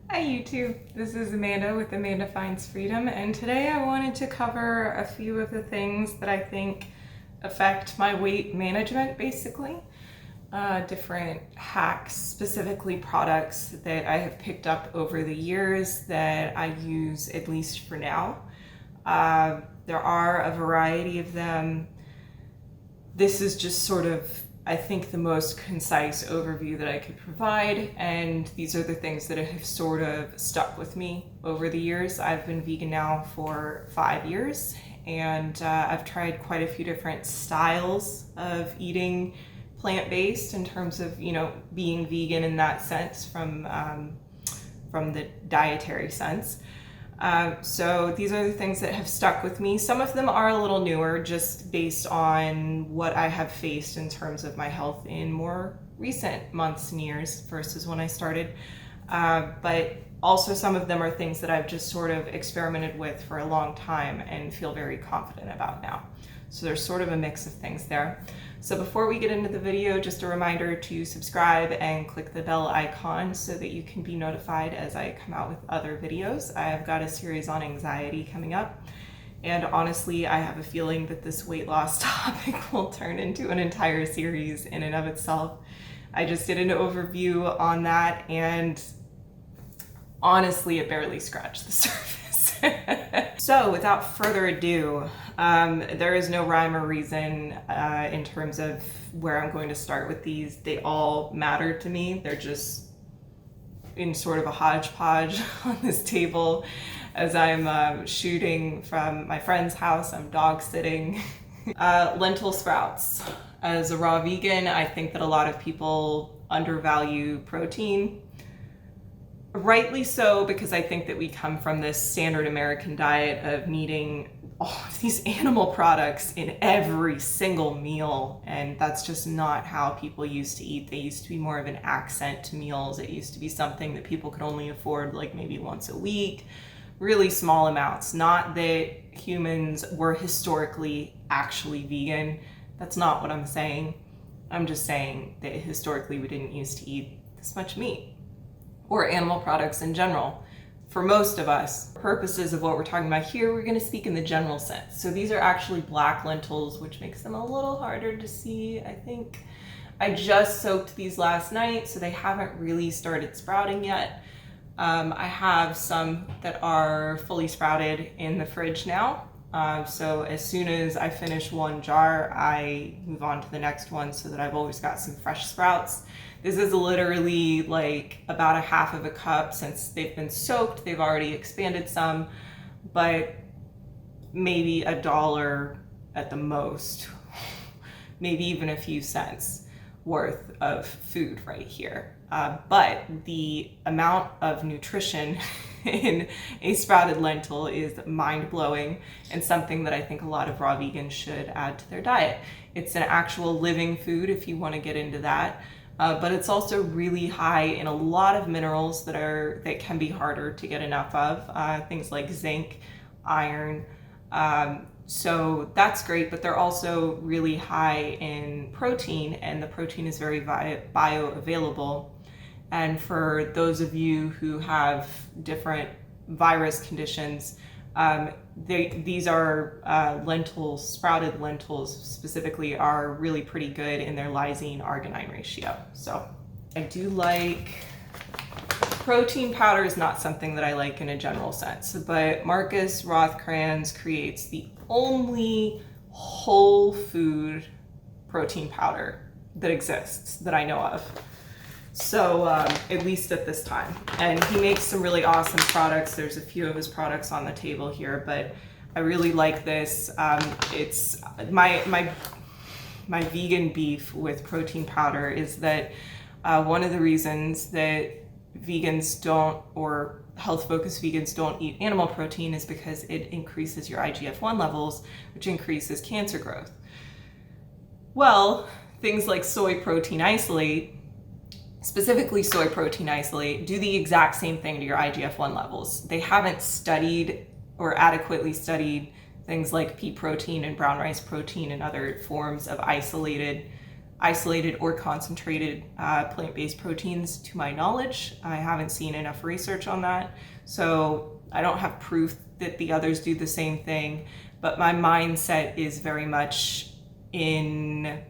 Hi YouTube, this is Amanda with Amanda Finds Freedom, and today I wanted to cover a few of the things that I think affect my weight management, basically. Different hacks, specifically products that I have picked up over the years that I use at least for now. There are a variety of them. This is just sort of, I think, the most concise overview that I could provide, and these are the things that have sort of stuck with me over the years. I've been vegan now for 5 years, and I've tried quite a few different styles of eating plant-based in terms of, being vegan in that sense from the dietary sense. So these are the things that have stuck with me. Some of them are a little newer, just based on what I have faced in terms of my health in more recent months and years versus when I started. But also some of them are things that I've just sort of experimented with for a long time and feel very confident about now. So there's sort of a mix of things there. So before we get into the video, just a reminder to subscribe and click the bell icon so that you can be notified as I come out with other videos. I have got a series on anxiety coming up, and honestly, I have a feeling that this weight loss topic will turn into an entire series in and of itself. I just did an overview on that, and honestly, it barely scratched the surface. So without further ado, there is no rhyme or reason in terms of where I'm going to start with these. They all matter to me. They're just in sort of a hodgepodge on this table as I'm shooting from my friend's house. I'm dog sitting. Lentil sprouts. As a raw vegan, I think that a lot of people undervalue protein. Rightly so, because I think that we come from this standard American diet of needing all of these animal products in every single meal, and that's just not how people used to eat. They used to be more of an accent to meals. It used to be something that people could only afford like maybe once a week, really small amounts. Not that humans were historically actually vegan. That's not what I'm saying. I'm just saying that historically we didn't used to eat this much meat or animal products in general. For most of us, for purposes of what we're talking about here, we're going to speak in the general sense. So these are actually black lentils, which makes them a little harder to see, I think. I just soaked these last night, so they haven't really started sprouting yet. I have some that are fully sprouted in the fridge now. So as soon as I finish one jar, I move on to the next one so that I've always got some fresh sprouts. This is literally like about a half of a cup. Since they've been soaked, they've already expanded some, but maybe $1 at the most, maybe even a few cents worth of food right here. But the amount of nutrition in a sprouted lentil is mind-blowing, and something that I think a lot of raw vegans should add to their diet. It's an actual living food if you want to get into that. But it's also really high in a lot of minerals that can be harder to get enough of, things like zinc, iron. So that's great, but they're also really high in protein, and the protein is very bioavailable. And for those of you who have different virus conditions, these are lentils, sprouted lentils specifically, are really pretty good in their lysine-arginine ratio. So I do like protein powder. Is not something that I like in a general sense, but Marcus Rothkranz creates the only whole food protein powder that exists that I know of. So at least at this time. And he makes some really awesome products. There's a few of his products on the table here, but I really like this. It's my vegan beef with protein powder is that one of the reasons that vegans don't, or health-focused vegans don't eat animal protein, is because it increases your IGF-1 levels, which increases cancer growth. Well, things like soy protein isolate, specifically soy protein isolate, do the exact same thing to your IGF-1 levels. They haven't studied or adequately studied things like pea protein and brown rice protein and other forms of isolated isolated or concentrated plant-based proteins to my knowledge. I haven't seen enough research on that, so I don't have proof that the others do the same thing, but my mindset is very much in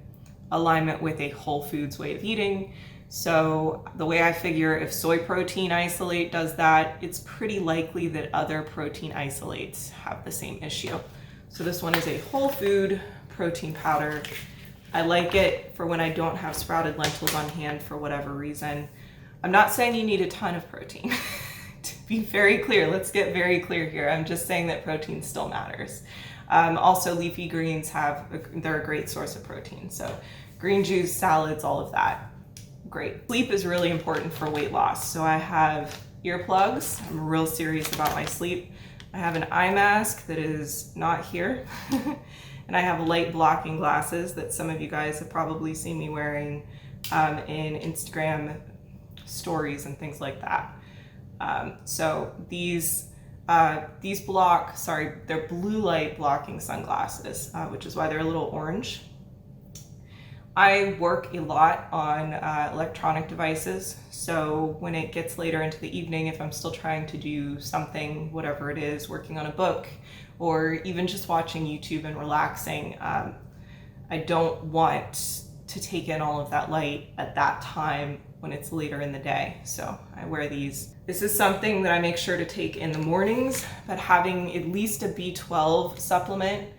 alignment with a whole foods way of eating. So the way I figure, if soy protein isolate does that, it's pretty likely that other protein isolates have the same issue. So this one is a whole food protein powder. I like it for when I don't have sprouted lentils on hand for whatever reason. I'm not saying you need a ton of protein. To be very clear, let's get very clear here. I'm just saying that protein still matters. Also, leafy greens they're a great source of protein. So green juice, salads, all of that, great. Sleep is really important for weight loss. So I have earplugs. I'm real serious about my sleep. I have an eye mask that is not here. And I have light blocking glasses that some of you guys have probably seen me wearing in Instagram stories and things like that. So these they're blue light blocking sunglasses, which is why they're a little orange. I work a lot on electronic devices, so when it gets later into the evening, if I'm still trying to do something, whatever it is, working on a book, or even just watching YouTube and relaxing, I don't want to take in all of that light at that time when it's later in the day. So I wear these. This is something that I make sure to take in the mornings, but having at least a B12 supplement,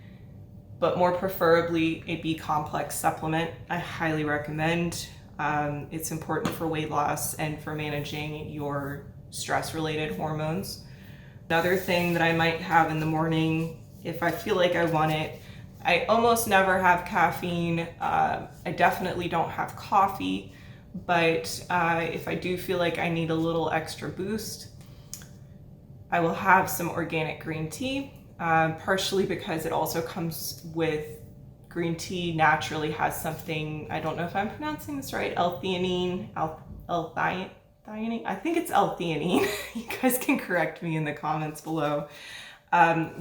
but more preferably a B complex supplement, I highly recommend. It's important for weight loss and for managing your stress-related hormones. Another thing that I might have in the morning, if I feel like I want it, I almost never have caffeine. I definitely don't have coffee, but if I do feel like I need a little extra boost, I will have some organic green tea, partially because it also comes with green tea naturally has something, I don't know if I'm pronouncing this right, L-theanine, I think it's L-theanine. You guys can correct me in the comments below,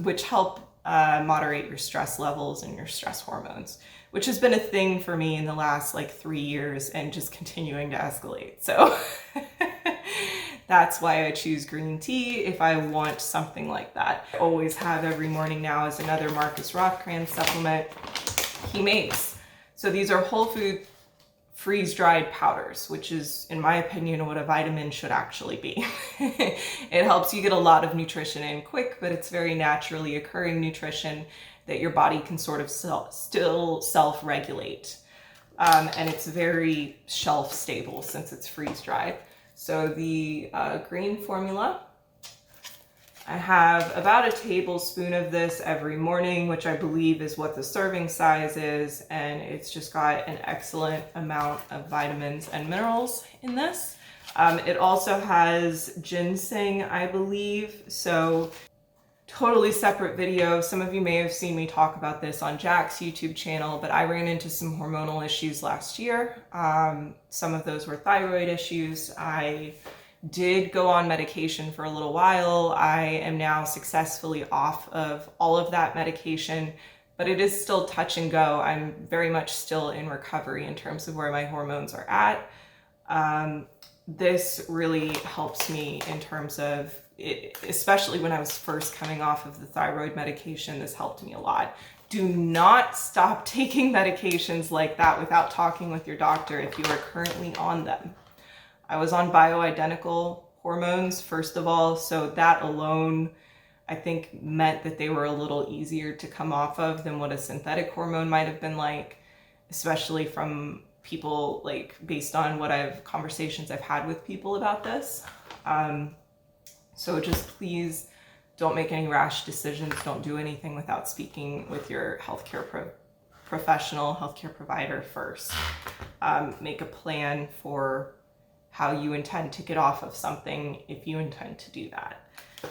which help moderate your stress levels and your stress hormones, which has been a thing for me in the last like 3 years and just continuing to escalate. So that's why I choose green tea if I want something like that. I always have every morning now is another Marcus Rothkranz supplement he makes. So these are whole food freeze-dried powders, which is, in my opinion, what a vitamin should actually be. It helps you get a lot of nutrition in quick, but it's very naturally occurring nutrition that your body can sort of still self-regulate. And it's very shelf stable since it's freeze-dried. So the green formula, I have about a tablespoon of this every morning, which I believe is what the serving size is, and it's just got an excellent amount of vitamins and minerals in this. It also has ginseng, I believe, so totally separate video. Some of you may have seen me talk about this on Jack's YouTube channel, but I ran into some hormonal issues last year. Some of those were thyroid issues. I did go on medication for a little while. I am now successfully off of all of that medication, but it is still touch and go. I'm very much still in recovery in terms of where my hormones are at. This really helps me in terms of it, especially when I was first coming off of the thyroid medication. This helped me a lot. Do not stop taking medications like that without talking with your doctor if you are currently on them. I was on bioidentical hormones, first of all, so that alone, I think, meant that they were a little easier to come off of than what a synthetic hormone might have been like, especially from people, like, based on conversations I've had with people about this. So just please don't make any rash decisions. Don't do anything without speaking with your healthcare professional, healthcare provider first. Make a plan for how you intend to get off of something if you intend to do that.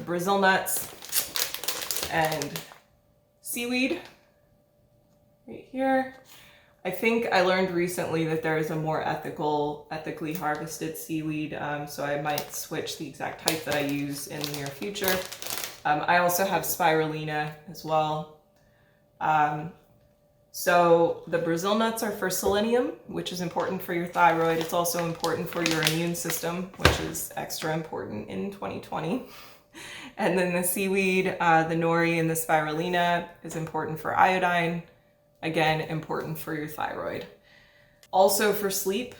Brazil nuts and seaweed right here. I think I learned recently that there is a more ethically harvested seaweed, so I might switch the exact type that I use in the near future. I also have spirulina as well. So the Brazil nuts are for selenium, which is important for your thyroid. It's also important for your immune system, which is extra important in 2020. And then the seaweed, the nori and the spirulina is important for iodine. Again, important for your thyroid. Also for sleep,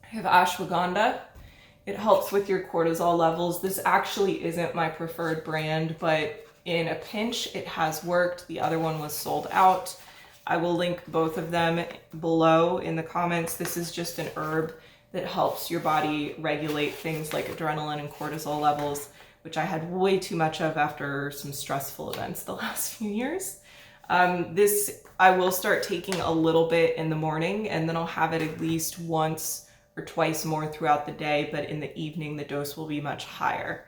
I have ashwagandha. It helps with your cortisol levels. This actually isn't my preferred brand, but in a pinch, it has worked. The other one was sold out. I will link both of them below in the comments. This is just an herb that helps your body regulate things like adrenaline and cortisol levels, which I had way too much of after some stressful events the last few years. This I will start taking a little bit in the morning, and then I'll have it at least once or twice more throughout the day, but in the evening the dose will be much higher.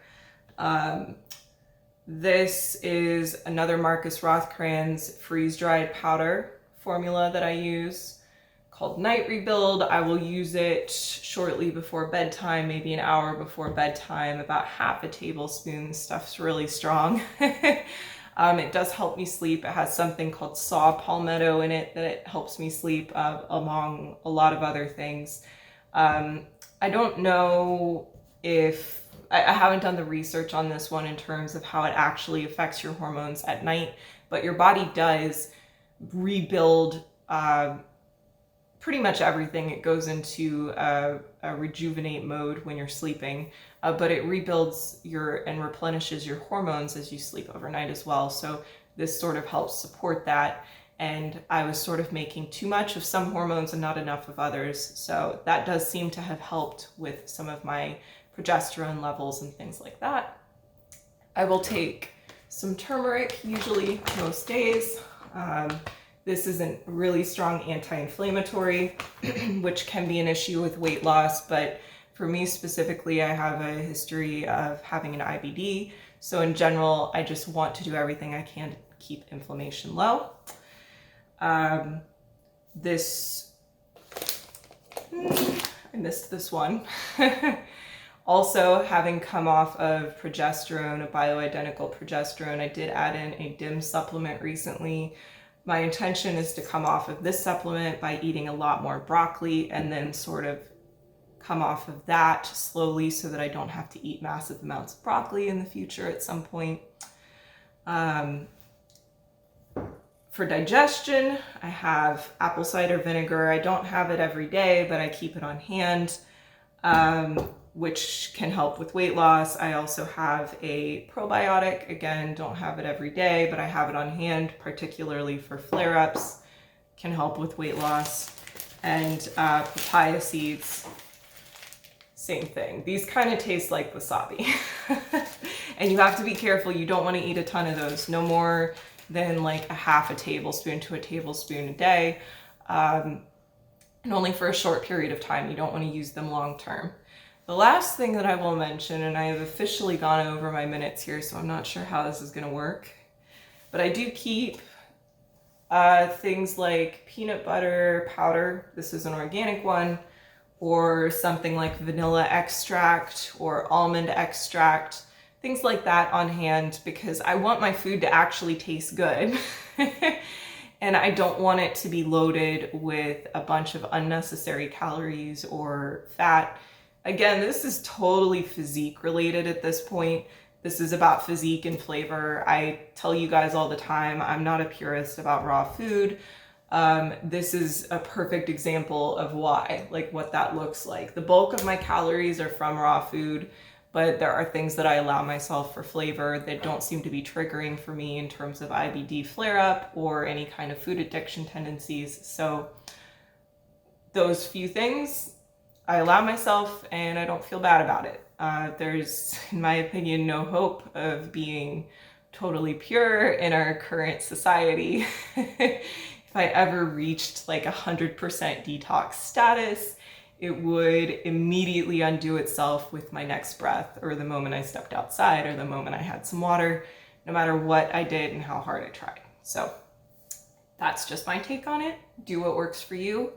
This is another Marcus Rothkranz freeze-dried powder formula that I use called Night Rebuild. I will use it shortly before bedtime, maybe an hour before bedtime, about half a tablespoon. This stuff's really strong. It does help me sleep. It has something called saw palmetto in it that it helps me sleep, among a lot of other things. I don't know if I haven't done the research on this one in terms of how it actually affects your hormones at night, but your body does rebuild pretty much everything. It goes into a rejuvenate mode when you're sleeping, but it rebuilds and replenishes your hormones as you sleep overnight as well. So this sort of helps support that. And I was sort of making too much of some hormones and not enough of others. So that does seem to have helped with some of my progesterone levels and things like that. I will take some turmeric, usually most days. This is a really strong anti-inflammatory, which can be an issue with weight loss, but for me specifically, I have a history of having an IBD. So in general, I just want to do everything I can to keep inflammation low. I missed this one. Also, having come off of progesterone, a bioidentical progesterone, I did add in a DIM supplement recently. My intention is to come off of this supplement by eating a lot more broccoli and then sort of come off of that slowly so that I don't have to eat massive amounts of broccoli in the future at some point. For digestion, I have apple cider vinegar. I don't have it every day, but I keep it on hand, which can help with weight loss. I also have a probiotic. Again, don't have it every day, but I have it on hand, particularly for flare-ups. Can help with weight loss. And papaya seeds, same thing. These kind of taste like wasabi. And you have to be careful. You don't want to eat a ton of those. No more than like a half a tablespoon to a tablespoon a day. And only for a short period of time. You don't want to use them long term. The last thing that I will mention, and I have officially gone over my minutes here, so I'm not sure how this is going to work, but I do keep things like peanut butter powder. This is an organic one, or something like vanilla extract or almond extract, things like that on hand, because I want my food to actually taste good. And I don't want it to be loaded with a bunch of unnecessary calories or fat. Again, this is totally physique related at this point. This is about physique and flavor. I tell you guys all the time, I'm not a purist about raw food. This is a perfect example of why, like what that looks like. The bulk of my calories are from raw food, but there are things that I allow myself for flavor that don't seem to be triggering for me in terms of IBD flare-up or any kind of food addiction tendencies. So those few things I allow myself, and I don't feel bad about it. There's, in my opinion, no hope of being totally pure in our current society. If I ever reached like 100% detox status, it would immediately undo itself with my next breath, or the moment I stepped outside, or the moment I had some water, no matter what I did and how hard I tried. So that's just my take on it. Do what works for you.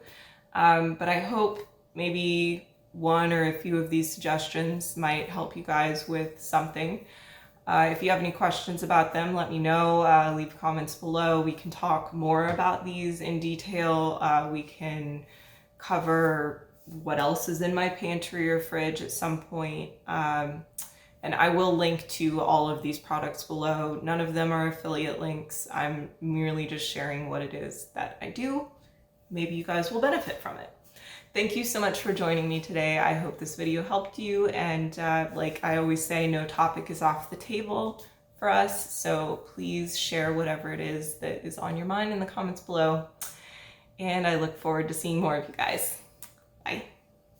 But I hope maybe one or a few of these suggestions might help you guys with something. If you have any questions about them, let me know. Leave comments below. We can talk more about these in detail. We can cover what else is in my pantry or fridge at some point. And I will link to all of these products below. None of them are affiliate links. I'm merely just sharing what it is that I do. Maybe you guys will benefit from it. Thank you so much for joining me today. I hope this video helped you. And like I always say, no topic is off the table for us. So please share whatever it is that is on your mind in the comments below. And I look forward to seeing more of you guys. Bye.